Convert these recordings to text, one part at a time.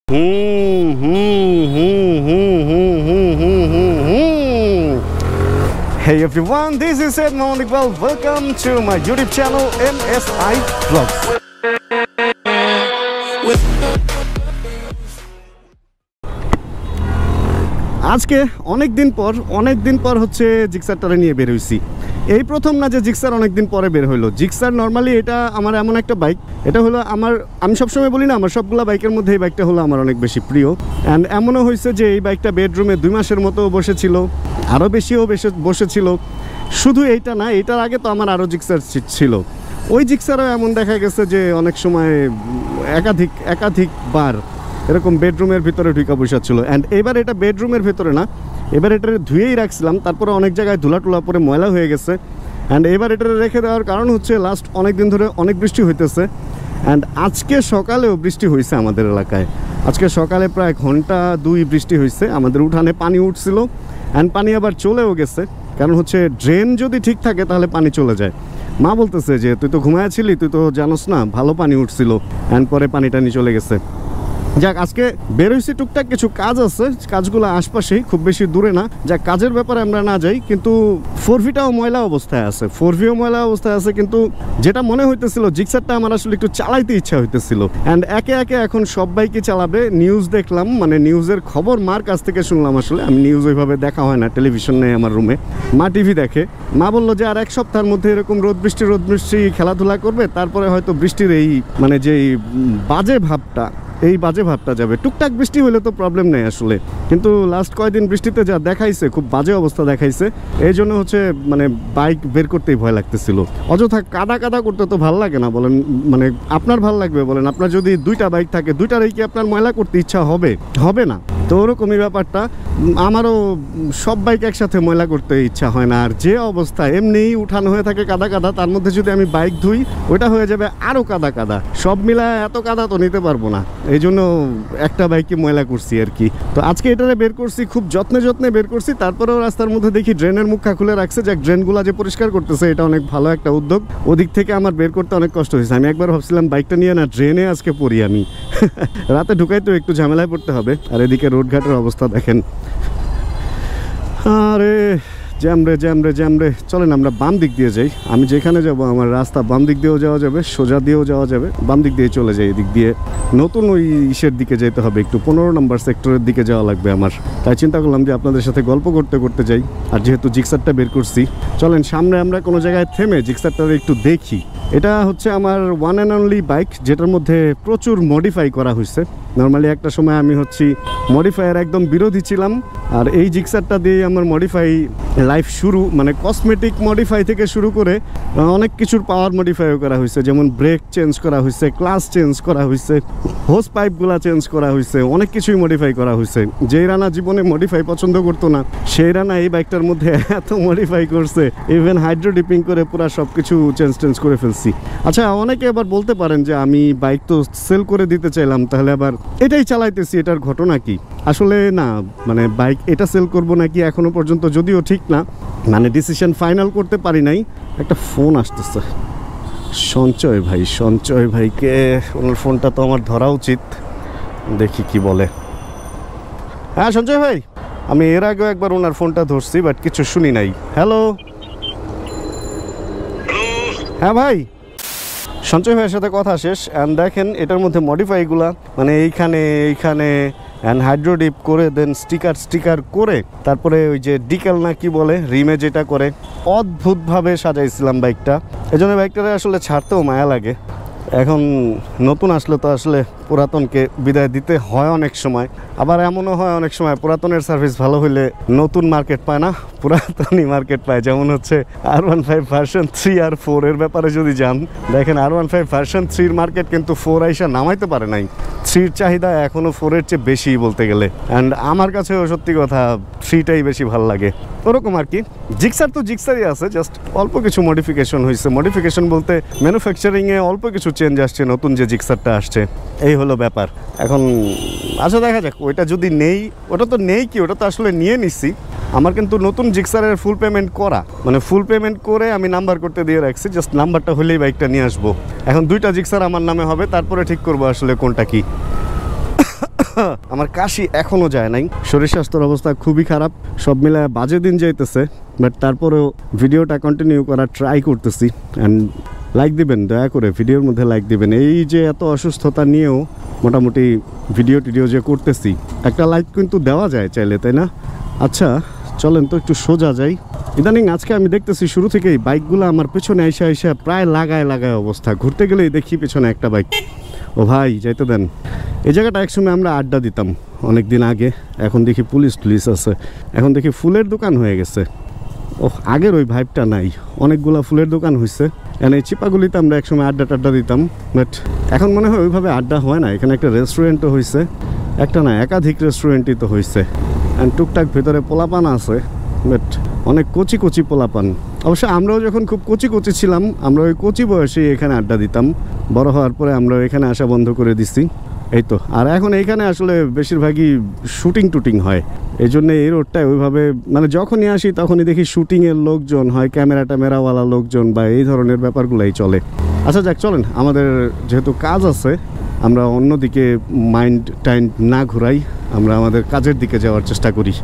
Hey everyone, this is Ed Mohamed Iqbal. Welcome to my YouTube channel MSI Vlogs. আজকে অনেক দিন পর হচ্ছে জিক্সারটারে নিয়ে বের হইছি। এই প্রথম না যে জিক্সার অনেক দিন পরে বের হইলো। জিক্সার নর্মালি এটা আমার এমন একটা বাইক, এটা হলো আমি সবসময় বলি না, আমার সবগুলা বাইকের মধ্যে এই বাইকটা হলো আমার অনেক বেশি প্রিয়। অ্যান্ড এমনও হয়েছে যে এই বাইকটা বেডরুমে 2 মাসের মতো বসেছিল, আরও বেশিও বসেছিল। শুধু এইটা না, এটার আগে তো আমার আরও জিক্সার ছিল। ওই জিক্সারও এমন দেখা গেছে যে অনেক সময় একাধিকবার এরকম বেডরুমের ভিতরে ঢুকা বসাচ্ছিল। অ্যান্ড এবার এটা বেডরুমের ভিতরে না, এবার এটা ধুয়েই রাখছিলাম, তারপরে অনেক জায়গায় ধুলা পরে ময়লা হয়ে গেছে। অ্যান্ড এবার এটা রেখে দেওয়ার কারণ হচ্ছে লাস্ট অনেক দিন ধরে অনেক বৃষ্টি হইতেছে। অ্যান্ড আজকে সকালেও বৃষ্টি হয়েছে আমাদের এলাকায়। আজকে সকালে প্রায় ঘন্টা 2 বৃষ্টি হয়েছে। আমাদের উঠানে পানি উঠছিল, অ্যান্ড পানি আবার চলেও গেছে। কারণ হচ্ছে ড্রেন যদি ঠিক থাকে তাহলে পানি চলে যায়। মা বলতেছে যে তুই তো ঘুমায়াছিলি, তুই তো জানোস না, ভালো পানি উঠছিল, অ্যান্ড পরে পানি চলে গেছে। যাক, আজকে বেরোইছি, টুকটাক কিছু কাজ আছে, কাজগুলো আশপাশেই, খুব বেশি দূরে না। যাক, কাজের ব্যাপারে আমরা না যাই, কিন্তু 4ভিটাও ময়লা অবস্থায় আছে, 4ভিও ময়লা অবস্থায় আছে। কিন্তু যেটা মনে হইতেছিল, জিক্সারটা আমার আসলে একটু চালাইতে ইচ্ছা হইতেছিল। অ্যান্ড একে একে এখন সব বাইকই চালাবে। নিউজ দেখলাম, মানে নিউজের খবর মার কাছ থেকে শুনলাম। আসলে আমি নিউজ ওইভাবে দেখা হয় না, টেলিভিশন নেই আমার রুমে, মা টিভি দেখে। মা বললো যে আর 1 সপ্তাহের মধ্যে এরকম রোদ বৃষ্টি খেলাধুলা করবে, তারপরে হয়তো বৃষ্টির এই মানে যেই বাজে ভাবটা যাবে। টুকটাক বৃষ্টি হলে তো প্রবলেম নেই আসলে, কিন্তু লাস্ট কয়েকদিন বৃষ্টিতে যা দেখাইছে, খুব বাজে অবস্থা দেখাইছে। এই জন্য হচ্ছে মানে বাইক বের করতেই ভয় লাগতেছিল। অযথা কাদা করতে তো ভালো লাগে না বলেন, মানে আপনার ভালো লাগবে বলেন? আপনার যদি 2টা বাইক থাকে, 2টারই কি আপনার ময়লা করতে ইচ্ছা হবে না? তো ওরকমই ব্যাপারটা, আমারও সব বাইক একসাথে ময়লা করতে ইচ্ছা হয় না। আর যে অবস্থা এমনিই উঠানো হয়ে থাকে কাদা, তার মধ্যে যদি আমি বাইক ধুই, ওইটা হয়ে যাবে আরও কাদা। সব মিলায় এত কাদা তো নিতে পারবো না, এই জন্য একটা বাইকে ময়লা করছি আর কি। তো আজকে এটারে বের করছি, খুব যত্নে বের করছি। তারপরেও রাস্তার মধ্যে দেখি ড্রেনের মুখটা খুলে রাখছে। যাক, ড্রেনগুলো যে পরিষ্কার করতেছে, এটা অনেক ভালো একটা উদ্যোগ। ওদিক থেকে আমার বের করতে অনেক কষ্ট হয়েছে। আমি একবার ভাবছিলাম বাইকটা নিয়ে না ড্রেনে আজকে পড়ি আমি। রাতে ঢুকাই তো একটু ঝামেলায় পড়তে হবে। আর এদিকে রোডঘাটের অবস্থা দেখেন, আরে জ্যাম রে। চলেন আমরা বাম দিক দিয়ে যাই। আমি যেখানে যাব আমার রাস্তা বাম দিক দিয়েও যাওয়া যাবে, সোজা দিয়েও যাওয়া যাবে, বাম দিক দিয়ে চলে যাই। এদিক দিয়ে নতুন ওই ইসের দিকে যেতে হবে, একটু 15 নম্বর সেক্টরের দিকে যাওয়া লাগবে আমার। তাই চিন্তা করলাম যে আপনাদের সাথে গল্প করতে যাই। আর যেহেতু জিক্সারটা বের করছি, চলেন সামনে আমরা কোনো জায়গায় থেমে জিক্সারটা একটু দেখি। এটা হচ্ছে আমার ওয়ান অ্যান্ড অনলি বাইক, যেটার মধ্যে প্রচুর মডিফাই করা হয়েছে। নর্মালি একটা সময় আমি মডিফাইয়ের একদম বিরোধী ছিলাম, আর এই জিক্সারটা দিয়ে আমার মডিফাই লাইফ শুরু। মানে কসমেটিক মডিফাই থেকে শুরু করে অনেক কিছুর পাওয়ার মডিফাইও করা হয়েছে, যেমন ব্রেক চেঞ্জ করা হয়েছে, ক্লাস চেঞ্জ করা হয়েছে, হোস পাইপগুলা চেঞ্জ করা হয়েছে, অনেক কিছুই মডিফাই করা হয়েছে। যেই রানা জীবনে মডিফাই পছন্দ করতো না, সেই রানা এই বাইকটার মধ্যে এত মডিফাই করছে, ইভেন হাইড্রো ডিপিং করে পুরো সব কিছু চেঞ্জ করে ফেলছি। আচ্ছা, অনেকে আবার বলতে পারেন যে আমি বাইক তো সেল করে দিতে চাইলাম, তাহলে আবার এটাই চালাইতেছি, এটার ঘটনা কি? আসলে না, মানে বাইক এটা সেল করব নাকি এখনো পর্যন্ত যদিও ঠিক না, মানে ডিসিশন ফাইনাল করতে পারি নাই। একটা ফোন আসতেছে, সঞ্চয় ভাইকে, ওনার ফোনটা তো আমার ধরা উচিত, দেখি কি বলে। হ্যাঁ সঞ্চয় ভাই, আমি এর আগেও একবার ওনার ফোনটা ধরছি, বাট কিছু শুনি নাই। হ্যালো, হ্যাঁ ভাই, সঞ্চয় ভাইয়ের সাথে কথা শেষ। অ্যান্ড দেখেন এটার মধ্যে মডিফাইগুলা, মানে এইখানে অ্যান্ড হাইড্রোডিপ করে, দেন স্টিকার করে, তারপরে ওই যে ডিকেল না কি বলে, রিমে যেটা করে, অদ্ভুতভাবে সাজাইছিলাম বাইকটা। এজন্য বাইকটারে আসলে ছাড়তেও মায়া লাগে। এখন নতুন আসলে তো আসলে পুরাতনকে বিদায় দিতে হয় অনেক সময়, আবার এমনও হয় অনেক সময় পুরাতনের সার্ভিস ভালো হইলে নতুন মার্কেট পায় না, পুরাতনই মার্কেট পায়। যেমন হচ্ছে R15 ভার্সন 3 আর 4 এর ব্যাপারে যদি যান, দেখেন R15 ভার্সন 3 মার্কেট কিন্তু 4 আইসা নামাইতে পারে নাই। 3 চাহিদা এখনও 4-এর চেয়ে বেশি বলতে গেলে। অ্যান্ড আমার কাছেও সত্যি কথা 3টাই বেশি ভালো লাগে, ওরকম আর কি। জিক্সার তো জিক্সারই আছে, জাস্ট অল্প কিছু মডিফিকেশন হয়েছে। মডিফিকেশন বলতে ম্যানুফ্যাকচারিংয়ে অল্প কিছু চেঞ্জ আসছে, নতুন যে জিক্সারটা আসছে, এই হলো ব্যাপার। এখন আচ্ছা দেখা যাক, ওইটা যদি নেই, ওটা তো নেই কি, ওটা তো আসলে নিয়ে নিচ্ছি। আমার কিন্তু নতুন জিক্সারের ফুল পেমেন্ট করা, মানে ফুল পেমেন্ট করে আমি নাম্বার করতে দিয়ে রাখছি, জাস্ট নাম্বারটা হলেই বাইকটা নিয়ে আসবো। এখন 2টা জিক্সার আমার নামে হবে, তারপরে ঠিক করবো আসলে কোনটা কি। আমার কাশি এখনো যায় নাই, শরীর স্বাস্থ্যের অবস্থা খুবই খারাপ, সব মিলে বাজে দিন যাইতেছে। বাট তারপরেও ভিডিওটা কন্টিনিউ করার ট্রাই করতেছি। অ্যান্ড লাইক দিবেন, দয়া করে ভিডিওর মধ্যে লাইক দিবেন। এই যে এত অসুস্থতা নিয়েও মোটামুটি ভিডিও যে করতেছি, একটা লাইক কিন্তু দেওয়া যায় চাইলে, তাই না? আচ্ছা চলেন তো একটু সোজা যাই। ইদানিং আজকে আমি দেখতেছি শুরু থেকেই বাইকগুলো আমার পেছনে আইসা প্রায় লাগায় অবস্থা। ঘুরতে গেলেই দেখি পেছনে একটা বাইক। ও ভাই যাইতে দেন। এই জায়গাটা একসময় আমরা আড্ডা দিতাম অনেক দিন আগে, এখন দেখি পুলিশ আছে, এখন দেখি ফুলের দোকান হয়ে গেছে। ও আগের ওই ভাইবটা নাই, অনেকগুলা ফুলের দোকান হয়েছে। এই চিপাগুলিতে আমরা একসময় আড্ডা দিতাম, বাট এখন মনে হয় ওইভাবে আড্ডা হয় না। এখানে একটা রেস্টুরেন্টও হয়েছে, একটা না একাধিক রেস্টুরেন্টই তো হয়েছে। অ্যান্ড টুকটাক ভেতরে পোলাপান আছে, বাট অনেক কচি পোলাপান। অবশ্য আমরাও যখন খুব কচি ছিলাম, আমরা ওই কচি বয়সে এখানে আড্ডা দিতাম। বড় হওয়ার পরে আমরা এখানে আসা বন্ধ করে দিছি, এই তো। আর এখন এইখানে আসলে বেশিরভাগই শুটিং হয়, এই জন্য এই রোডটায় ওইভাবে মানে যখনই আসি তখনই দেখি শুটিংয়ের লোকজন হয়, ক্যামেরাওয়ালা লোকজন বা এই ধরনের ব্যাপারগুলাই চলে। আচ্ছা যাক, চলেন, আমাদের যেহেতু কাজ আছে আমরা অন্যদিকে টাইন্ড না ঘুরাই, আমরা আমাদের কাজের দিকে যাওয়ার চেষ্টা করি।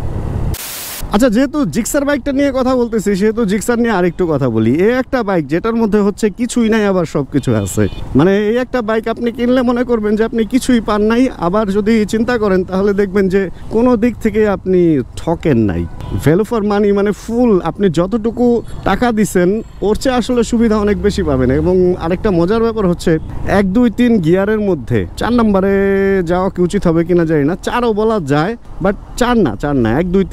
আচ্ছা, যেহেতু জিক্সার বাইকটা নিয়ে কথা বলতেছি, সেহেতু জিক্সার নিয়ে আরেকটু কথা বলি। এই একটা বাইক যেটার মধ্যে হচ্ছে কিছুই নাই আবার সব কিছু আছে। মানে এই একটা বাইক আপনি কিনলে মনে করবেন যে আপনি কিছুই পান নাই, আবার যদি চিন্তা করেন তাহলে দেখবেন যে কোনো দিক থেকে আপনি ঠকেন নাই। ভ্যালু ফর মানি, মানে ফুল আপনি যতটুকু টাকা দিছেন ওর চেয়ে আসলে সুবিধা অনেক বেশি পাবেন। এবং আরেকটা মজার ব্যাপার হচ্ছে 1, 2, 3 গিয়ারের মধ্যে 4 নম্বরে যাওয়া কি উচিত হবে কিনা জানি না, 4ও বলা যায়, বাট 4 না 1, 2,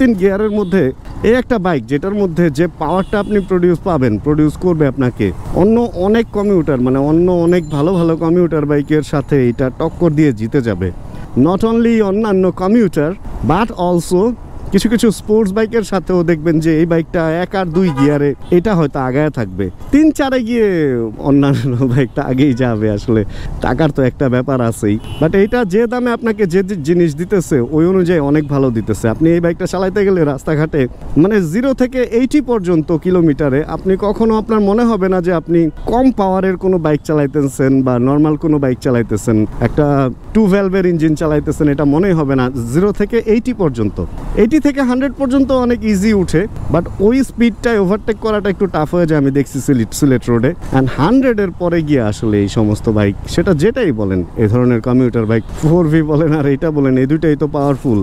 3 গিয়ারের মধ্যে এই একটা বাইক যেটার মধ্যে যে পাওয়ারটা আপনি প্রডিউস করবে আপনাকে অন্য অনেক কমিউটার, মানে অন্য অনেক ভালো কমিউটার বাইকের সাথে এটা টক্কর দিয়ে জিতে যাবে। নট অনলি অন্যান্য কমিউটার বাট অলসো কিছু স্পোর্টস বাইকের সাথেও দেখবেন যে এই বাইকটা 1 আর 2 গিয়ারে এটা হয়তো আগায় থাকবে, 3-4-এ গিয়ে অন্যান্য বাইকটা আগেই যাবে। আসলে টাকার তো একটা ব্যাপার আছেই, বাট এইটা যে দামে আপনাকে যে জিনিস দিতেছে ওই অনুযায়ী অনেক ভালো দিতেছে। আপনি এই বাইকটা চালাইতে গেলে রাস্তাঘাটে মানে 0 থেকে 80 পর্যন্ত কিলোমিটারে আপনি কখনো আপনার মনে হবে না যে আপনি কম পাওয়ারের কোনো বাইক চালাইতেছেন বা নর্মাল কোনো বাইক চালাইতেছেন, একটা 2 ভ্যালভের ইঞ্জিন চালাইতেছেন, এটা মনেই হবে না। 0 থেকে 80 পর্যন্ত, 80 থেকে 100 পর্যন্ত অনেক ইজি উঠে, বাট ওই স্পিডটায় ওভারটেক করাটা একটু টাফ হয়ে যায়। আমি দেখছি সিলেট রোডে। অ্যান্ড 100-এর পরে গিয়ে আসলে এই সমস্ত বাইক, সেটা যেটাই বলেন, এই ধরনের কমিউটার বাইক 4V বলেন আর এইটা বলেন, এই দুইটাই তো পাওয়ারফুল।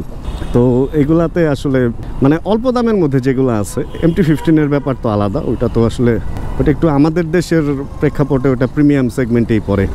তো এগুলাতে আসলে মানে অল্প দামের মধ্যে যেগুলো আছে, MT-15-এর ব্যাপার তো আলাদা, ওইটা তো আসলে ওটা একটু আমাদের দেশের প্রেক্ষাপটে ওটা প্রিমিয়াম সেগমেন্টেই পড়ে।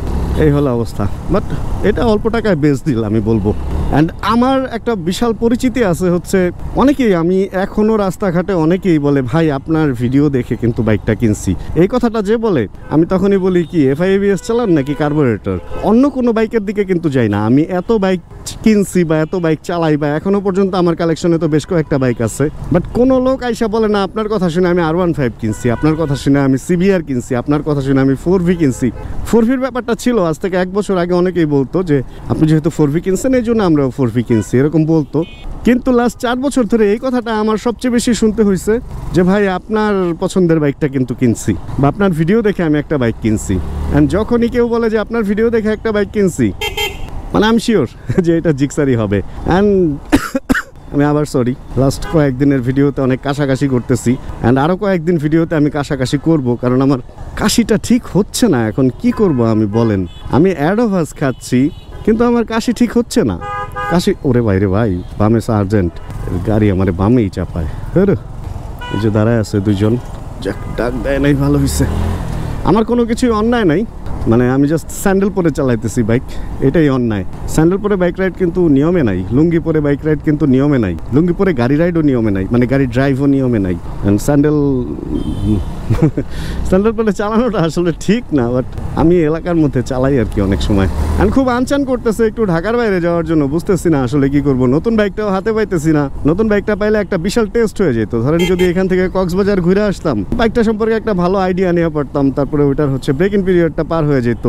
এই হলো অবস্থা, বাট এটা অল্প টাকায় বেস্ট দিল আমি বলবো। অ্যান্ড আমার একটা বিশাল পরিচিতি আছে, হচ্ছে অনেকেই, আমি এখনও রাস্তাঘাটে অনেকেই বলে ভাই আপনার ভিডিও দেখে কিন্তু বাইকটা কিনছি। এই কথাটা যে বলে আমি তখনই বলি কি FI-ABS চালান নাকি কার্বোরেটর, অন্য কোনো বাইকের দিকে কিন্তু যাই না। আমি এত বাইক কিনছি বা এত বাইক চালাই বা এখনো পর্যন্ত আমার কালেকশনে তো বেশ কয়েকটা বাইক আছে, বাট কোনো লোক আইসা বলে না আপনার কথা শুনে আমি R15 কিনছি, আপনার কথা শুনে আমি CBR কিনছি, আপনার কথা শুনে আমি 4V কিনছি। 4Vর ব্যাপারটা ছিল আজ থেকে 1 বছর আগে, অনেকেই বলতো যে আপনি যেহেতু 4V কিনছেন এই জন্য আমরাও 4V কিনছি, এরকম বলতো। কিন্তু লাস্ট 4 বছর ধরে এই কথাটা আমার সবচেয়ে বেশি শুনতে হয়েছে যে ভাই আপনার পছন্দের বাইকটা কিন্তু কিনছি, বা আপনার ভিডিও দেখে আমি একটা বাইক কিনছি। অ্যান্ড যখনই কেউ বলে যে আপনার ভিডিও দেখে একটা বাইক কিনছি, মানে আমি শিওর যে এটা জিক্সারই হবে। অ্যান্ড আমি আবার সরি, লাস্ট কয়েকদিনের ভিডিওতে অনেক কাশাকাশি করতেছি, অ্যান্ড আরও কয়েকদিন ভিডিওতে আমি কাশাকাশি করব, কারণ আমার কাশিটা ঠিক হচ্ছে না। এখন কি করব আমি বলেন, আমি অ্যাডোভাস খাচ্ছি কিন্তু আমার কাশি ঠিক হচ্ছে না। কাশি, ওরে ভাই রে ভাই, বামে সার্জেন্ট গাড়ি আমার বামেই চাপায়। এই যে দাঁড়ায় আছে দুইজন, যাক ডাক দেয় নাই, ভালো হয়েছে। আমার কোনো কিছুই অন্যায় নাই, মানে আমি জাস্ট স্যান্ডেল পরে চালাইতেছি বাইক, এটাই অন্যায়। স্যান্ডেল পরে বাইক রাইড কিন্তু নিয়মে নাই, লুঙ্গি পরে বাইক রাইড কিন্তু নিয়মে নাই, লুঙ্গি পরে গাড়ি রাইডও নিয়মে নাই, মানে গাড়ি ড্রাইভও নিয়মে নাই। স্যান্ডেল পরে চালানোটা আসলে ঠিক না, বাট আমি এলাকার মধ্যে চালাই আর কি অনেক সময়। আমি খুব আনচান করতেছে একটু ঢাকার বাইরে যাওয়ার জন্য, বুঝতেছি না আসলে কি করব। নতুন বাইকটাও হাতে পাইতেছি না, নতুন বাইকটা পাইলে একটা বিশাল টেস্ট হয়ে যেত। ধরেন যদি এখান থেকে কক্সবাজার ঘুরে আসতাম, বাইকটা সম্পর্কে একটা ভালো আইডিয়া নিয়ে পারতাম, তারপরে ওইটার হচ্ছে ব্রেক ইন পিরিয়ডটা পার হয়ে যেত।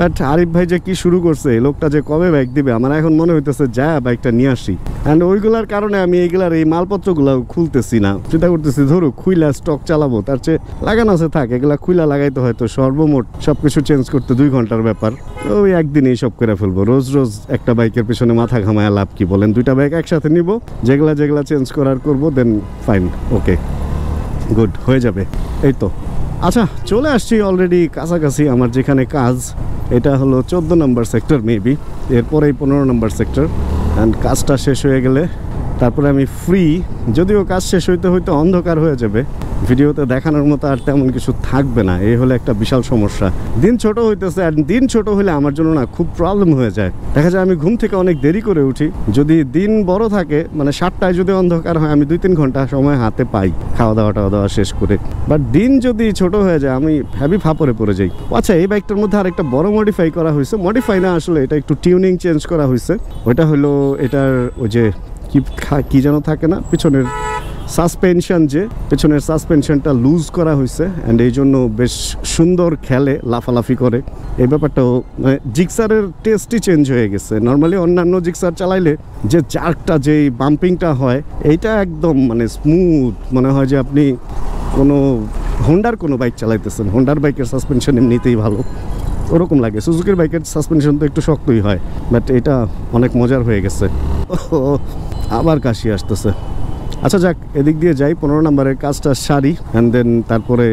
বাট আরিফ ভাই যে কি শুরু করছে, এই লোকটা যে কবে বাইক দিবে, আমার এখন মনে হইতেছে যা বাইকটা নিয়ে আসি। অ্যান্ড ওইগুলার কারণে আমি এইগুলার এই মালপত্রগুলো খুলতেছি না, চিন্তা করতেছি ধরো খুইলা স্টক চালাবো, তার চেয়ে লাগানো আছে থাক, এগুলা খুইলা লাগাইতে হয়তো সর্বমোট সবকিছু চেঞ্জ করতে 2 ঘন্টার ব্যাপার, ওই একদিনেই সব করে ফেলবো। রোজ রোজ একটা বাইকের পেছনে মাথা ঘামায় লাভ কি বলেন? 2টা বাইক একসাথে নিব, যেগুলা চেঞ্জ করার করবো, দেন ফাইন, ওকে গুড হয়ে যাবে। এই তো আচ্ছা, চলে আসছি অলরেডি কাছাকাছি আমার যেখানে কাজ। এটা হলো 14 নম্বর সেক্টর মেবি, এরপরেই 15 নম্বর সেক্টর। অ্যান্ড কাজটা শেষ হয়ে গেলে তারপরে আমি ফ্রি, যদিও কাজ শেষ হইতে হইতে অন্ধকার হয়ে যাবে, ভিডিওতে দেখানোর মতো আর তেমন কিছু থাকবে না। এই হলো একটা বিশাল সমস্যা, দিন ছোট হইতেছে। আর দিন ছোট হলে আমার জন্য না খুব প্রবলেম হয়ে যায়। দেখা যায় আমি ঘুম থেকে অনেক দেরি করে উঠি। যদি দিন বড় থাকে, মানে 7টায় যদি অন্ধকার হয়, আমি 2-3 ঘন্টা সময় হাতে পাই খাওয়া দাওয়া শেষ করে। বাট দিন যদি ছোট হয়ে যায়, আমি হেভি ফাপরে পড়ে যাই। আচ্ছা, এই বাইকটার মধ্যে আরেকটা বড় মডিফাই করা হয়েছে, মডিফাই না আসলে এটা একটু টিউনিং চেঞ্জ করা হয়েছে। ওইটা হলো এটার ওই যে কি যেন থাকে না, পিছনের সাসপেনশন, যে পেছনের সাসপেনশনটা লুজ করা হয়েছে। অ্যান্ড এই জন্য বেশ সুন্দর খেলে, লাফালাফি করে। এই ব্যাপারটাও মানে জিক্সারের টেস্টই চেঞ্জ হয়ে গেছে। নর্মালি অন্যান্য জিক্সার চালাইলে যে জার্কটা, যেই বাম্পিংটা হয়, এইটা একদম মানে স্মুথ মনে হয় যে আপনি কোনো হোন্ডার কোনো বাইক চালাইতেছেন। হোন্ডার বাইকের সাসপেনশন এমনিতেই ভালো, ওরকম লাগে। সুজুকির বাইকের সাসপেনশন তো একটু শক্তই হয়, বাট এটা অনেক মজার হয়ে গেছে। আবার কাশি আসতেছে। আচ্ছা যাক, এদিক দিয়ে যাই, 15 নম্বরের কাজটা সারি, অ্যান্ড দেন তারপরে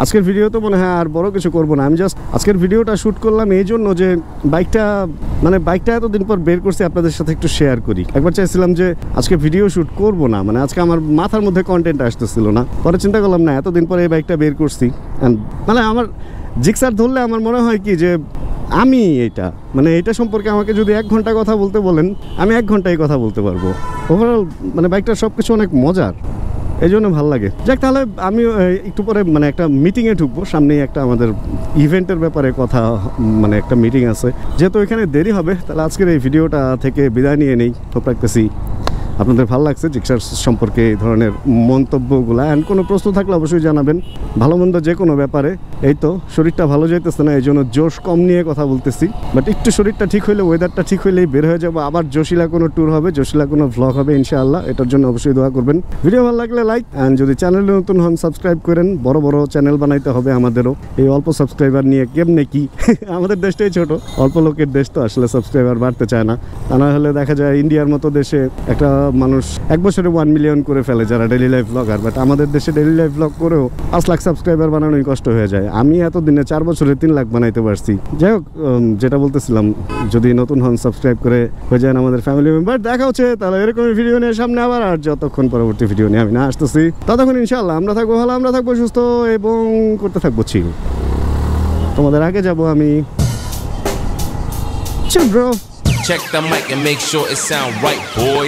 আজকের ভিডিও তো মনে হয় আর বড় কিছু করবো না। আমি জাস্ট আজকের ভিডিওটা শ্যুট করলাম এই জন্য যে বাইকটা এতদিন পর বের করছি, আপনাদের সাথে একটু শেয়ার করি। একবার চাইছিলাম যে আজকে ভিডিও শ্যুট করবো না, মানে আজকে আমার মাথার মধ্যে কন্টেন্ট আসতেছিল না। পরে চিন্তা করলাম না, এতদিন পরে এই বাইকটা বের করছি। অ্যান্ড মানে আমার জিক্সার ধরলে আমার মনে হয় কি যে আমি এটা সম্পর্কে আমাকে যদি 1 ঘন্টা কথা বলতে বলেন, আমি 1 ঘন্টায় কথা বলতে পারবো। ওভারঅল মানে বাইকটার সব কিছু অনেক মজার, এই জন্য ভালো লাগে। যাক, তাহলে আমি একটু পরে মানে একটা মিটিংয়ে ঢুকবো। সামনেই একটা আমাদের ইভেন্টের ব্যাপারে কথা, মানে একটা মিটিং আছে। যেহেতু এখানে দেরি হবে, তাহলে আজকের এই ভিডিওটা থেকে বিদায় নিয়ে নেই। হোপ রাখতেছি আপনাদের ভালো লাগছে জিক্সার সম্পর্কে এই ধরনের মন্তব্যগুলো। অ্যান্ড কোনো প্রশ্ন থাকলে অবশ্যই জানাবেন, ভালো মন্দ যে কোনো ব্যাপারে। এই তো শরীরটা ভালো যাইতেছে না, এই জন্য জোশ কম নিয়ে কথা বলতেছি। বাট একটু শরীরটা ঠিক হইলে, ওয়েদারটা ঠিক হইলেই বের হয়ে যাবো। আবার জোশিলা কোনো ট্যুর হবে, জোশিলা কোনো ভ্লগ হবে ইনশাআল্লাহ। এটার জন্য অবশ্যই দোয়া করবেন। ভিডিও ভালো লাগলে লাইক, অ্যান্ড যদি চ্যানেলে নতুন হন সাবস্ক্রাইব করেন। বড় বড় চ্যানেল বানাইতে হবে আমাদেরও। এই অল্প সাবস্ক্রাইবার নিয়ে কেমনে কি, আমাদের দেশটাই ছোট, অল্প লোকের দেশ, তো আসলে সাবস্ক্রাইবার বাড়তে চায় না। তা না হলে দেখা যায় ইন্ডিয়ার মতো দেশে একটা মানুষ 1 বছরে 1 মিলিয়ন করে ফেলে যারা ডেইলি লাইফ ব্লগার। বাট আমাদের দেশে ডেইলি লাইফ ব্লগ করেও 5 লাখ সাবস্ক্রাইবার বানানোই কষ্ট হয়ে যায়। আমি এতদিনে 4 বছরে 3 লাখ বানাইতে পারছি। যাই হোক, যেটা বলতেছিলাম, যদি নতুন হন সাবস্ক্রাইব করে হয়ে যান আমাদের ফ্যামিলি মেম্বার। দেখা হচ্ছে তাহলে এরকমই ভিডিও নিয়ে সামনে আবার। আর যতক্ষণ পরবর্তী ভিডিও নিয়ে আমি না আসতেছি, ততক্ষণ ইনশাআল্লাহ আমরা থাকবো ভালো, আমরা থাকবো সুস্থ, এবং করতে থাকবো চিল। তোমাদের আগে যাব আমি। Chill bro. Check the mic and make sure it sound right, boys.